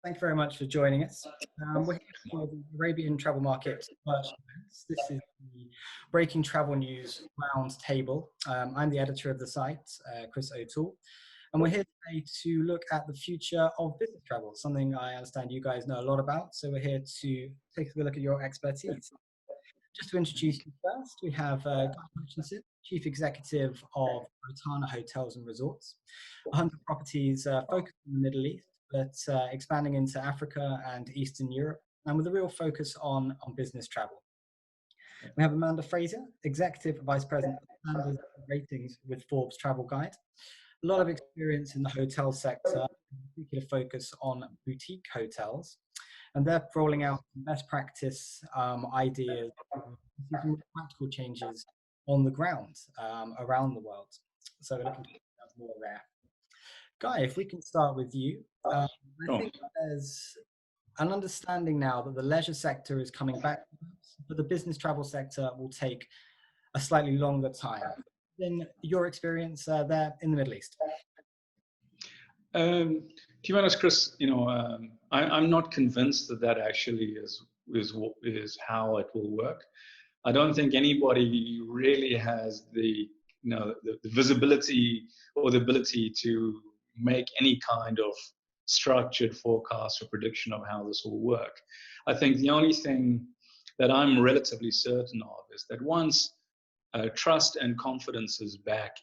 Thank you very much for joining us. We're here for the Arabian Travel Market Virtual Events. This is the Breaking Travel News Round Table. I'm the editor of the site, Chris O'Toole, and we're here today to look at the future of business travel, something I understand you guys know a lot about, so we're here to take a look at your expertise. Just to introduce you first, we have Hutchinson, Chief Executive of Rotana Hotels and Resorts, 100 properties focused in the Middle East, but expanding into Africa and Eastern Europe, and with a real focus on business travel. We have Amanda Frasier, Executive Vice President of Standards and Ratings with Forbes Travel Guide. A lot of experience in the hotel sector, particular focus on boutique hotels, and they're rolling out best practice ideas, practical changes on the ground around the world. So we're looking to have more there. Guy, if we can start with you. I think there's an understanding now that the leisure sector is coming back, but the business travel sector will take a slightly longer time. In your experience there in the Middle East? To be honest, Chris, I'm not convinced that actually is how it will work. I don't think anybody really has the visibility or the ability to make any kind of structured forecast or prediction of how this will work. I think the only thing that I'm relatively certain of is that once trust and confidence is back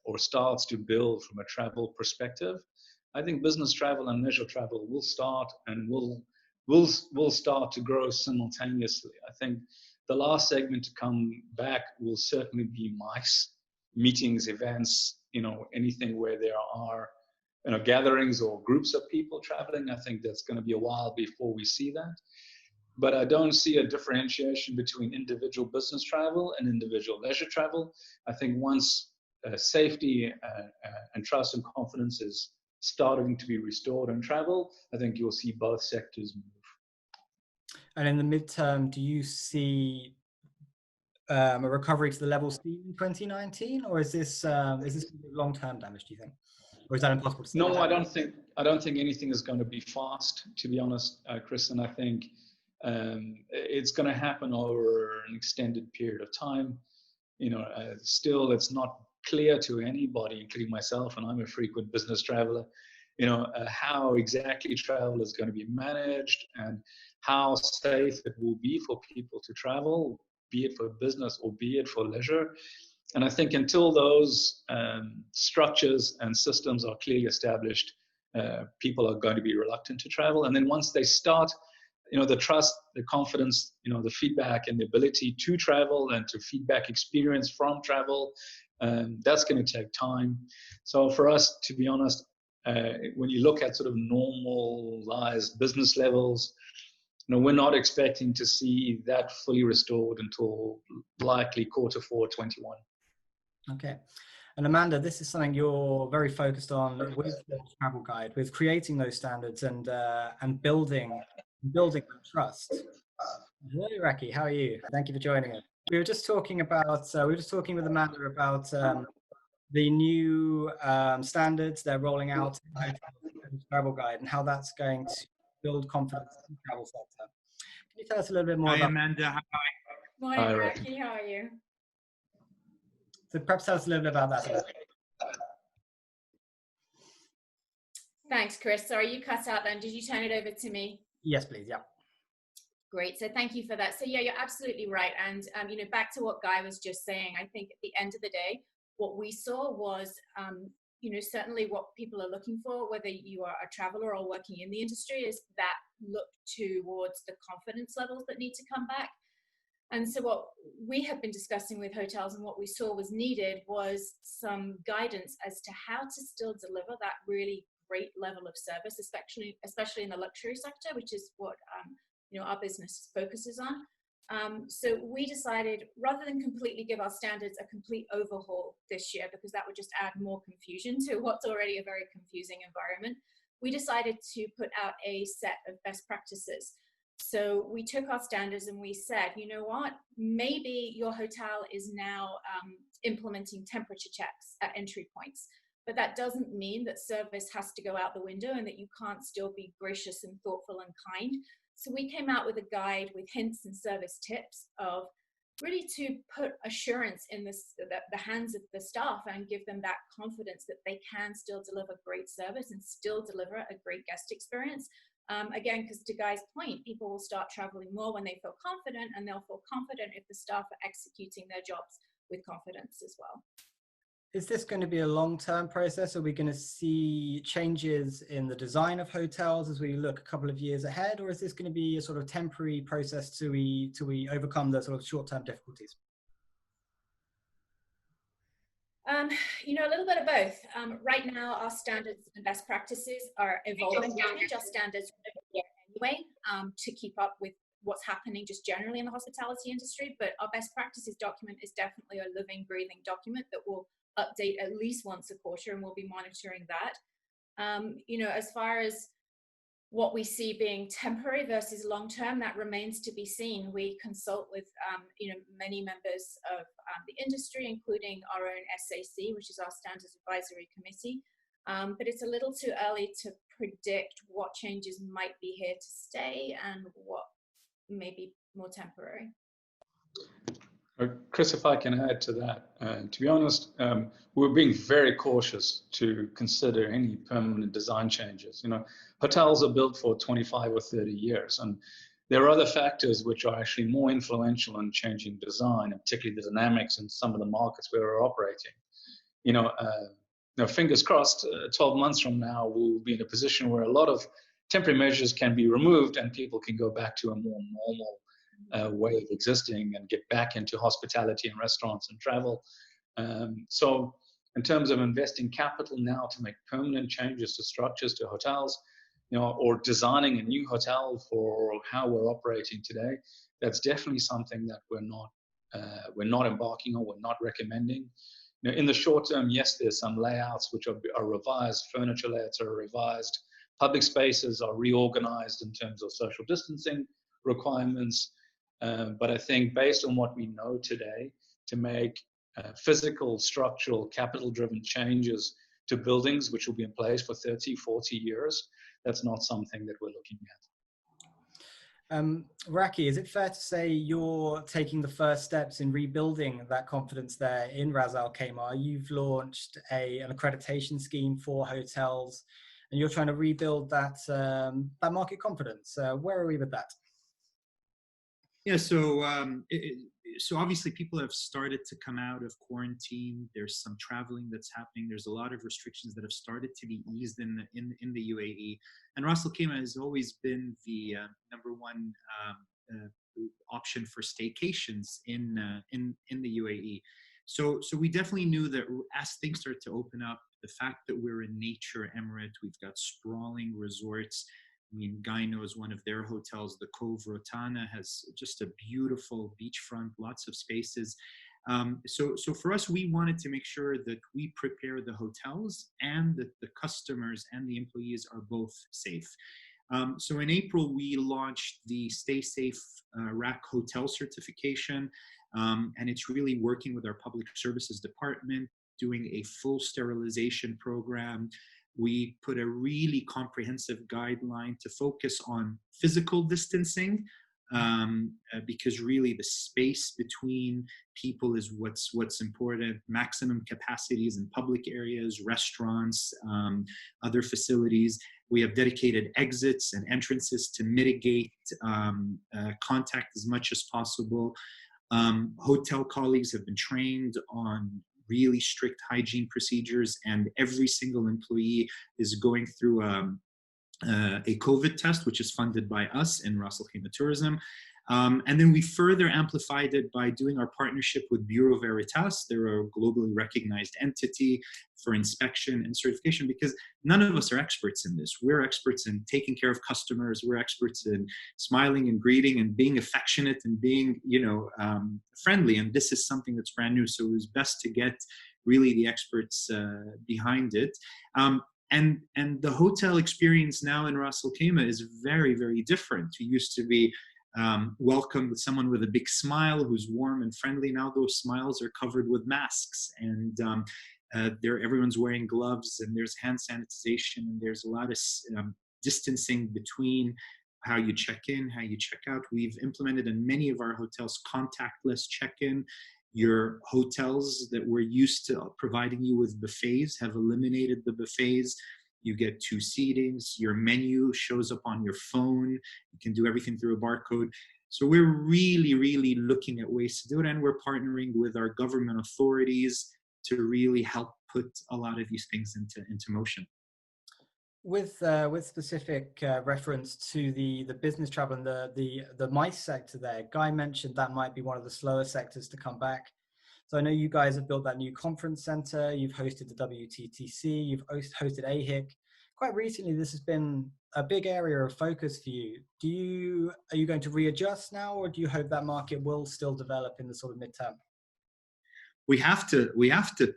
or starts to build from a travel perspective, I think business travel and leisure travel will start and will start to grow simultaneously. I think the last segment to come back will certainly be MICE, meetings, events, anything where there are gatherings or groups of people traveling. I think that's going to be a while before we see that. But I don't see a differentiation between individual business travel and individual leisure travel. I think once safety and trust and confidence is starting to be restored in travel, I think you'll see both sectors move. And in the midterm, do you see a recovery to the levels seen in 2019, or is this long-term damage, do you think? Or is that impossible to say? No, I don't think anything is going to be fast, to be honest, Chris. And I think it's going to happen over an extended period of time. Still, it's not clear to anybody, including myself, and I'm a frequent business traveler, how exactly travel is going to be managed and how safe it will be for people to travel, be it for business or be it for leisure. And I think until those structures and systems are clearly established, people are going to be reluctant to travel. And then once they start, the trust, the confidence, the feedback and the ability to travel and to feedback experience from travel, that's going to take time. So for us, to be honest, when you look at sort of normalized business levels, we're not expecting to see that fully restored until likely quarter 4 21. Okay. And Amanda, this is something you're very focused on with the Travel Guide, with creating those standards and building that trust. Hello, Raki. How are you? Thank you for joining us. We were just talking with Amanda about the new standards they're rolling out in the Travel Guide and how that's going to build confidence in the travel sector. Can you tell us a little bit more about Amanda. Hi. Morning, Raki. How are you? So perhaps tell us a little bit about that. Thanks, Chris. Sorry, you cut out then. Did you turn it over to me? Yes, please. Yeah. Great. So thank you for that. So yeah, you're absolutely right. And, back to what Guy was just saying, I think at the end of the day, what we saw was, certainly what people are looking for, whether you are a traveler or working in the industry, is that look towards the confidence levels that need to come back. And so what we have been discussing with hotels and what we saw was needed was some guidance as to how to still deliver that really great level of service, especially in the luxury sector, which is what our business focuses on. So we decided, rather than completely give our standards a complete overhaul this year, because that would just add more confusion to what's already a very confusing environment, we decided to put out a set of best practices. So we took our standards and we said, you know what, maybe your hotel is now implementing temperature checks at entry points. but that doesn't mean that service has to go out the window and that you can't still be gracious and thoughtful and kind. So we came out with a guide with hints and service tips of really to put assurance in the hands of the staff and give them that confidence that they can still deliver great service and still deliver a great guest experience. Again, because to Guy's point, people will start traveling more when they feel confident, and they'll feel confident if the staff are executing their jobs with confidence as well. Is this going to be a long-term process? Are we going to see changes in the design of hotels as we look a couple of years ahead, or is this going to be a sort of temporary process till we overcome the sort of short-term difficulties? A little bit of both. Right now, our standards and best practices are evolving. We change our standards anyway to keep up with what's happening just generally in the hospitality industry. But our best practices document is definitely a living, breathing document that will update at least once a quarter, and we'll be monitoring that. As far as what we see being temporary versus long-term, that remains to be seen. We consult with, many members of the industry, including our own SAC, which is our Standards Advisory Committee. But it's a little too early to predict what changes might be here to stay and what may be more temporary. Chris, if I can add to that, to be honest, we're being very cautious to consider any permanent design changes. Hotels are built for 25 or 30 years, and there are other factors which are actually more influential in changing design, and particularly the dynamics in some of the markets where we're operating. Fingers crossed, 12 months from now, we'll be in a position where a lot of temporary measures can be removed and people can go back to a more normal way of existing and get back into hospitality and restaurants and travel. So in terms of investing capital now to make permanent changes to structures, to hotels, or designing a new hotel for how we're operating today, that's definitely something that we're not embarking on, we're not recommending. In the short term, yes, there's some layouts which are revised, furniture layouts are revised, public spaces are reorganized in terms of social distancing requirements. But I think based on what we know today, to make physical, structural, capital-driven changes to buildings which will be in place for 30, 40 years, that's not something that we're looking at. Raki, is it fair to say you're taking the first steps in rebuilding that confidence there in Ras Al Khaimah? You've launched an accreditation scheme for hotels, and you're trying to rebuild that market confidence. Where are we with that? Yeah, so obviously people have started to come out of quarantine. There's some traveling that's happening. There's a lot of restrictions that have started to be eased in the UAE. And Ras Al Khaimah has always been the number one option for staycations in the UAE. So we definitely knew that as things start to open up, the fact that we're a nature emirate, we've got sprawling resorts. I mean, Guy knows one of their hotels, the Cove Rotana, has just a beautiful beachfront, lots of spaces. So for us, we wanted to make sure that we prepare the hotels and that the customers and the employees are both safe. So in April, we launched the Stay Safe RAC Hotel certification, and it's really working with our public services department, doing a full sterilization program. We put a really comprehensive guideline to focus on physical distancing, because really the space between people is what's important. Maximum capacities in public areas, restaurants, other facilities. We have dedicated exits and entrances to mitigate contact as much as possible. Hotel colleagues have been trained on really strict hygiene procedures, and every single employee is going through a COVID test, which is funded by us in Ras Al Khaimah Tourism. And then we further amplified it by doing our partnership with Bureau Veritas. They're a globally recognized entity for inspection and certification, because none of us are experts in this. We're experts in taking care of customers. We're experts in smiling and greeting and being affectionate and being, friendly. And this is something that's brand new. So it was best to get really the experts behind it. And the hotel experience now in Ras Al Khaimah is very, very different. We used to be welcomed with someone with a big smile who's warm and friendly. Now those smiles are covered with masks. And Everyone's wearing gloves, and there's hand sanitization, and there's a lot of distancing between how you check in, how you check out. We've implemented in many of our hotels contactless check-in. Your hotels that were used to providing you with buffets have eliminated the buffets. You get 2 seatings. Your menu shows up on your phone. You can do everything through a barcode. So we're really, really looking at ways to do it, and we're partnering with our government authorities to really help put a lot of these things into motion. With specific reference to the business travel and the MICE sector there, Guy mentioned that might be one of the slower sectors to come back. So I know you guys have built that new conference center, you've hosted the WTTC, you've hosted AHIC. Quite recently, this has been a big area of focus for you. Are you going to readjust now, or do you hope that market will still develop in the sort of midterm? We have to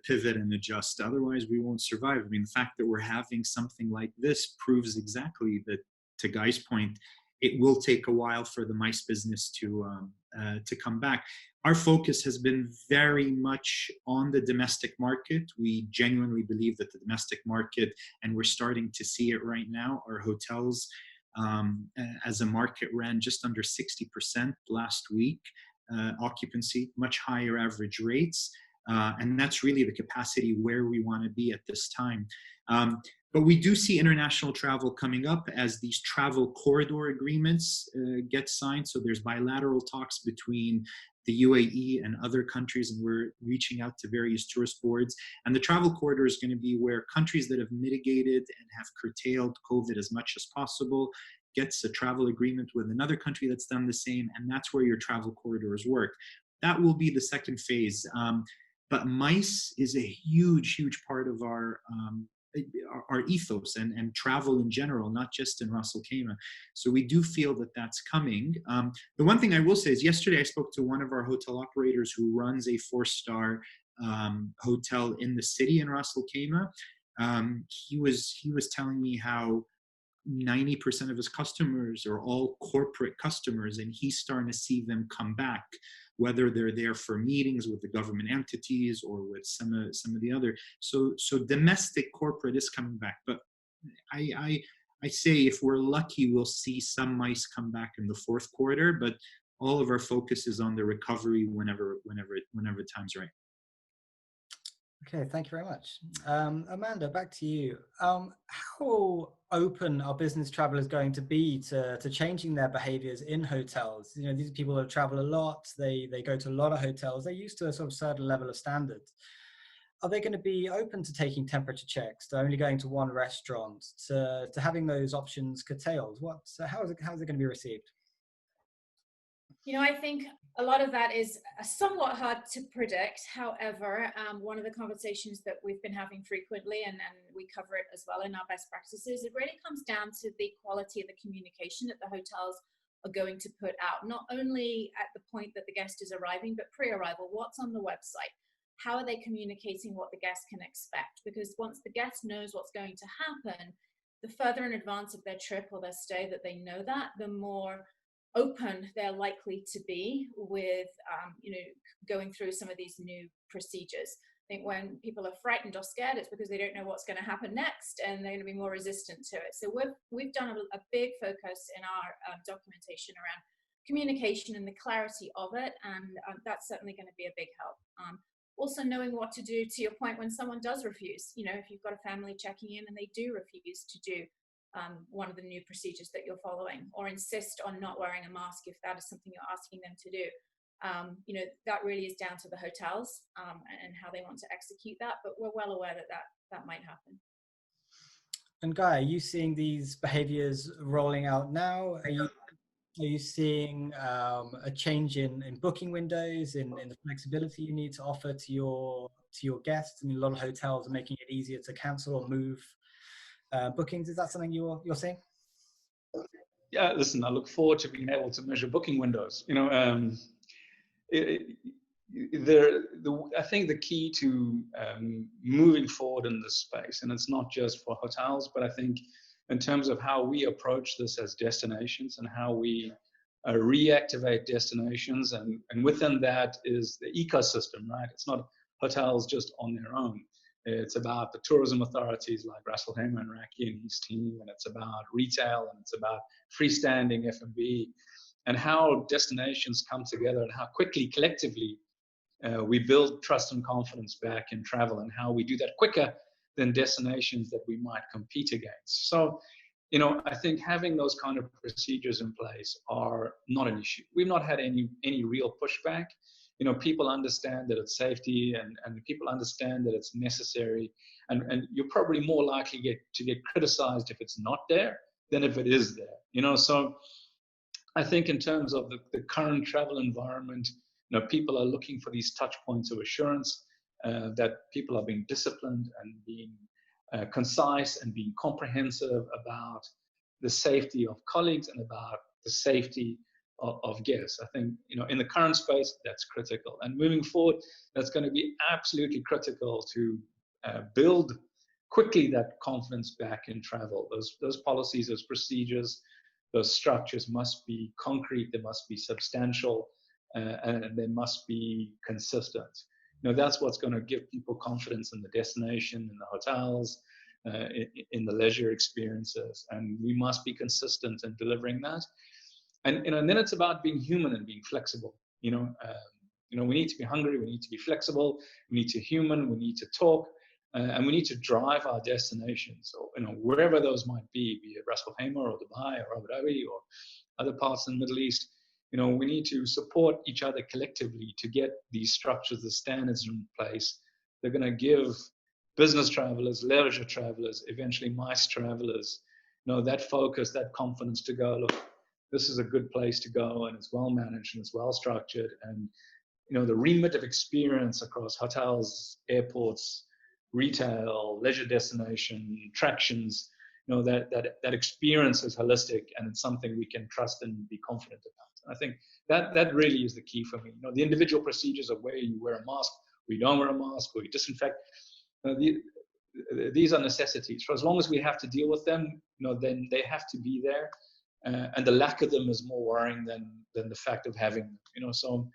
pivot and adjust, otherwise we won't survive. I mean, the fact that we're having something like this proves exactly that, to Guy's point, it will take a while for the MICE business to come back. Our focus has been very much on the domestic market. We genuinely believe that the domestic market, and we're starting to see it right now, our hotels as a market ran just under 60% last week. Occupancy, much higher average rates. And that's really the capacity where we want to be at this time. But we do see international travel coming up as these travel corridor agreements get signed. So there's bilateral talks between the UAE and other countries, and we're reaching out to various tourist boards. And the travel corridor is going to be where countries that have mitigated and have curtailed COVID as much as possible gets a travel agreement with another country that's done the same, and that's where your travel corridors work. That will be the second phase. But MICE is a huge part of our ethos and travel in general, not just in Ras Al Khaimah. So we do feel that that's coming. The one thing I will say is, yesterday I spoke to one of our hotel operators who runs a 4-star hotel in the city in Ras Al Khaimah. He was telling me how 90% of his customers are all corporate customers, and he's starting to see them come back, whether they're there for meetings with the government entities or with some of the other. So domestic corporate is coming back. But I say, if we're lucky, we'll see some MICE come back in the fourth quarter, but all of our focus is on the recovery whenever time's right. Okay, thank you very much. Amanda, back to you. How open are business travelers going to be to changing their behaviors in hotels? You know, these people that travel a lot, they go to a lot of hotels, they're used to a sort of certain level of standards. Are they going to be open to taking temperature checks, to only going to one restaurant, to having those options curtailed? How is it going to be received? You know, I think a lot of that is somewhat hard to predict. However, one of the conversations that we've been having frequently, and we cover it as well in our best practices, it really comes down to the quality of the communication that the hotels are going to put out, not only at the point that the guest is arriving, but pre-arrival. What's on the website? How are they communicating what the guest can expect? Because once the guest knows what's going to happen, the further in advance of their trip or their stay that they know that, the more open they're likely to be with going through some of these new procedures. I think when people are frightened or scared, it's because they don't know what's going to happen next, and they're going to be more resistant to it. So we've done a big focus in our documentation around communication and the clarity of it, and that's certainly going to be a big help. Also knowing what to do, to your point, when someone does refuse. You know, if you've got a family checking in and they do refuse to do one of the new procedures that you're following, or insist on not wearing a mask if that is something you're asking them to do, you know, that really is down to the hotels and how they want to execute that, but we're well aware that might happen. And Guy, are you seeing these behaviors rolling out now? Are you seeing a change in booking windows, in the flexibility you need to offer to your guests? I mean, a lot of hotels are making it easier to cancel or move bookings. Is that something you're seeing? Yeah, listen, I look forward to being able to measure booking windows. You know, I think the key to moving forward in this space, and it's not just for hotels, but I think in terms of how we approach this as destinations and how we reactivate destinations, and within that is the ecosystem, right? It's not hotels just on their own. It's about the tourism authorities like Khaimah and Raki and his team, and it's about retail, and it's about freestanding F&B, and how destinations come together and how quickly, collectively, we build trust and confidence back in travel, and how we do that quicker than destinations that we might compete against. So, I think having those kind of procedures in place are not an issue. We've not had any real pushback. People understand that it's safety, and people understand that it's necessary, and you're probably more likely to get criticized if it's not there than if it is there. So I think in terms of the current travel environment, people are looking for these touch points of assurance, that people are being disciplined and being concise and being comprehensive about the safety of colleagues and about the safety of guests. I think, in the current space, that's critical. And moving forward, that's going to be absolutely critical to build quickly that confidence back in travel. Those policies, those procedures, those structures must be concrete, they must be substantial, and they must be consistent. That's what's going to give people confidence in the destination, in the hotels, in the leisure experiences, and we must be consistent in delivering that. And then it's about being human and being flexible. We need to be hungry, we need to be flexible, we need to human, we need to talk, and we need to drive our destinations. So, wherever those might be it Ras Al Khaimah or Dubai or Abu Dhabi or other parts in the Middle East. We need to support each other collectively to get these structures, the standards in place. They're going to give business travelers, leisure travelers, eventually MICE travelers, that focus, that confidence to go, look, this is a good place to go, and it's well managed and it's well structured. And, the remit of experience across hotels, airports, retail, leisure destination, attractions, that experience is holistic, and it's something we can trust and be confident about. I think that really is the key for me. The individual procedures of where you wear a mask, or you don't wear a mask, or you disinfect, these are necessities. For as long as we have to deal with them, then they have to be there, and the lack of them is more worrying than the fact of having them. So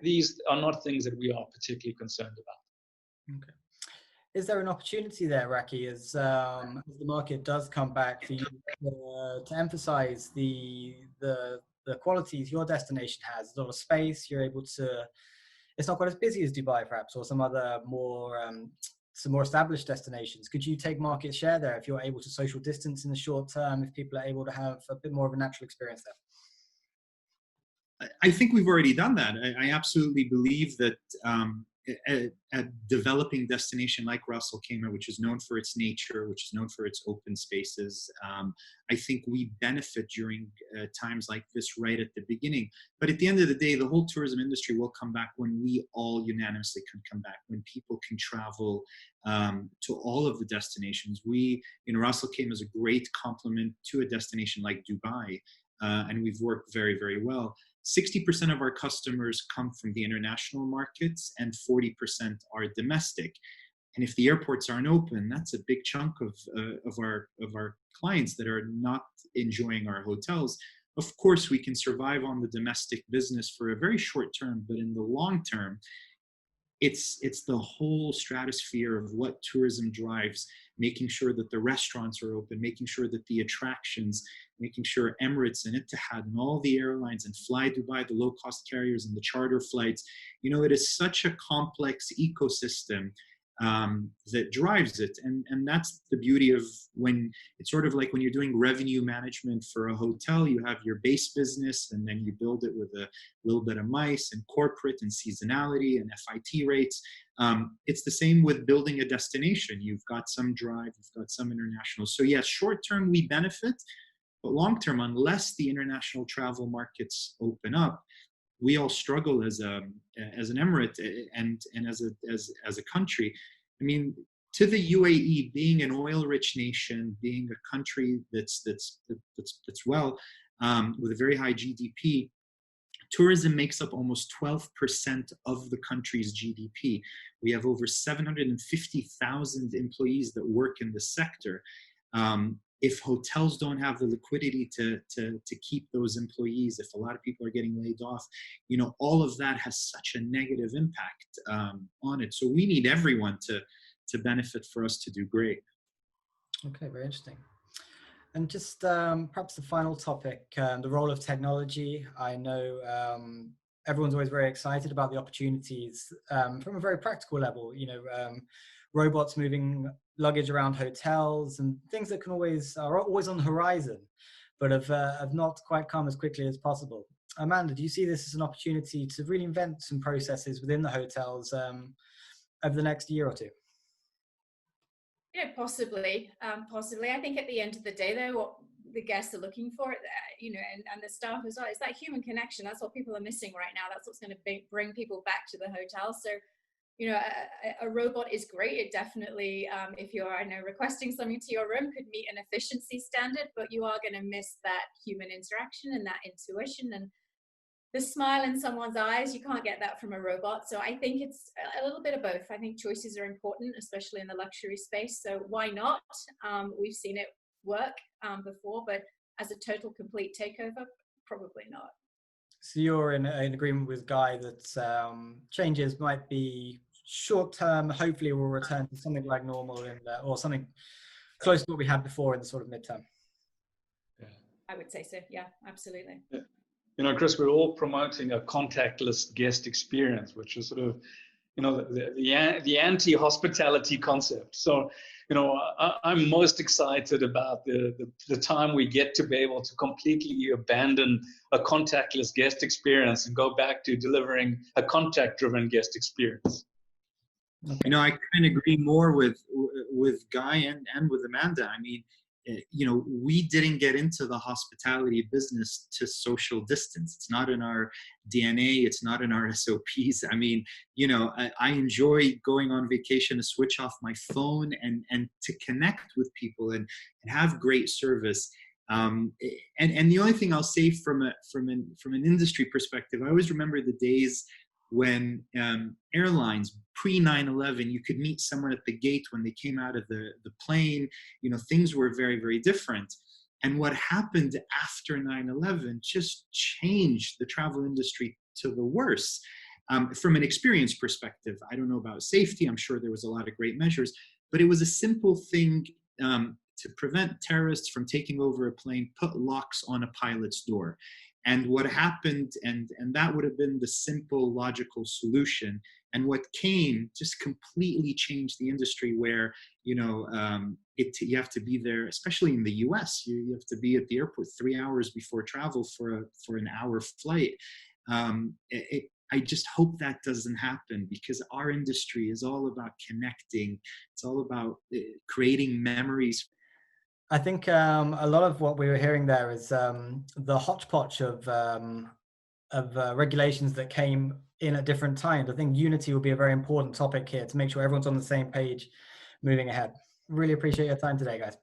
these are not things that we are particularly concerned about. Okay. Is there an opportunity there, Raki, as the market does come back, for you to emphasize the qualities your destination has? There's a lot of space. You're able to. It's not quite as busy as Dubai, perhaps, or some other more established destinations. Could you take market share there if you're able to social distance in the short term? If people are able to have a bit more of a natural experience there? I think we've already done that. I absolutely believe that. A developing destination like Ras Al Khaimah, which is known for its nature, which is known for its open spaces, I think we benefit during times like this right at the beginning. But at the end of the day, the whole tourism industry will come back when we all unanimously can come back, when people can travel to all of the destinations. Ras Al Khaimah is a great complement to a destination like Dubai, and we've worked very, very well. 60% of our customers come from the international markets and 40% are domestic. And if the airports aren't open, that's a big chunk of our clients that are not enjoying our hotels. Of course, we can survive on the domestic business for a very short term, but in the long term, it's the whole stratosphere of what tourism drives, making sure that the restaurants are open, making sure that the attractions, making sure Emirates and Etihad and all the airlines and Fly Dubai, the low-cost carriers and the charter flights, it is such a complex ecosystem that drives it. And that's the beauty of when it's sort of like when you're doing revenue management for a hotel, you have your base business and then you build it with a little bit of MICE and corporate and seasonality and FIT rates. It's the same with building a destination. You've got some drive, you've got some international. So yes, short term we benefit, but long term, unless the international travel markets open up, we all struggle as an emirate and as a country. I mean, to the UAE, being an oil-rich nation, being a country that's well with a very high GDP, tourism makes up almost 12% of the country's GDP. We have over 750,000 employees that work in the sector. if hotels don't have the liquidity to keep those employees, if a lot of people are getting laid off, all of that has such a negative impact on it. So we need everyone to benefit for us to do great. Okay, very interesting. And just perhaps the final topic, the role of technology. I know everyone's always very excited about the opportunities from a very practical level, robots moving luggage around hotels and things that are always on the horizon, but have not quite come as quickly as possible. Amanda, do you see this as an opportunity to really invent some processes within the hotels over the next year or two? Yeah, possibly. I think at the end of the day, though, what the guests are looking for, and the staff as well, is that human connection. That's what people are missing right now. That's what's going to bring people back to the hotel. So, a robot is great. It definitely, if you're, requesting something to your room, could meet an efficiency standard, but you are going to miss that human interaction and that intuition and the smile in someone's eyes. You can't get that from a robot. So I think it's a little bit of both. I think choices are important, especially in the luxury space. So why not? We've seen it work before, but as a total complete takeover, probably not. So you're in agreement with Guy that changes might be short term. Hopefully we'll return to something like normal or something close to what we had before in the sort of midterm. Yeah. I would say so. Yeah, absolutely. Yeah. Chris, we're all promoting a contactless guest experience, which is sort of, the anti-hospitality concept. So, I'm most excited about the time we get to be able to completely abandon a contactless guest experience and go back to delivering a contact-driven guest experience. Okay. I couldn't agree more with Guy and with Amanda. I mean, we didn't get into the hospitality business to social distance. It's not in our DNA. It's not in our SOPs. I mean, I enjoy going on vacation to switch off my phone and to connect with people and have great service. And the only thing I'll say from an industry perspective, I always remember the days when airlines pre 9/11, you could meet someone at the gate when they came out of the plane. Things were very, very different. And what happened after 9/11 just changed the travel industry to the worse. From an experience perspective, I don't know about safety. I'm sure there was a lot of great measures, but it was a simple thing to prevent terrorists from taking over a plane, put locks on a pilot's door. And what happened, and that would have been the simple, logical solution. And what came just completely changed the industry where, you have to be there, especially in the US, you have to be at the airport 3 hours before travel for an hour flight. I just hope that doesn't happen, because our industry is all about connecting. It's all about creating memories. I think a lot of what we were hearing there is the hodgepodge of regulations that came in at different times. I think unity will be a very important topic here to make sure everyone's on the same page moving ahead. Really appreciate your time today, guys.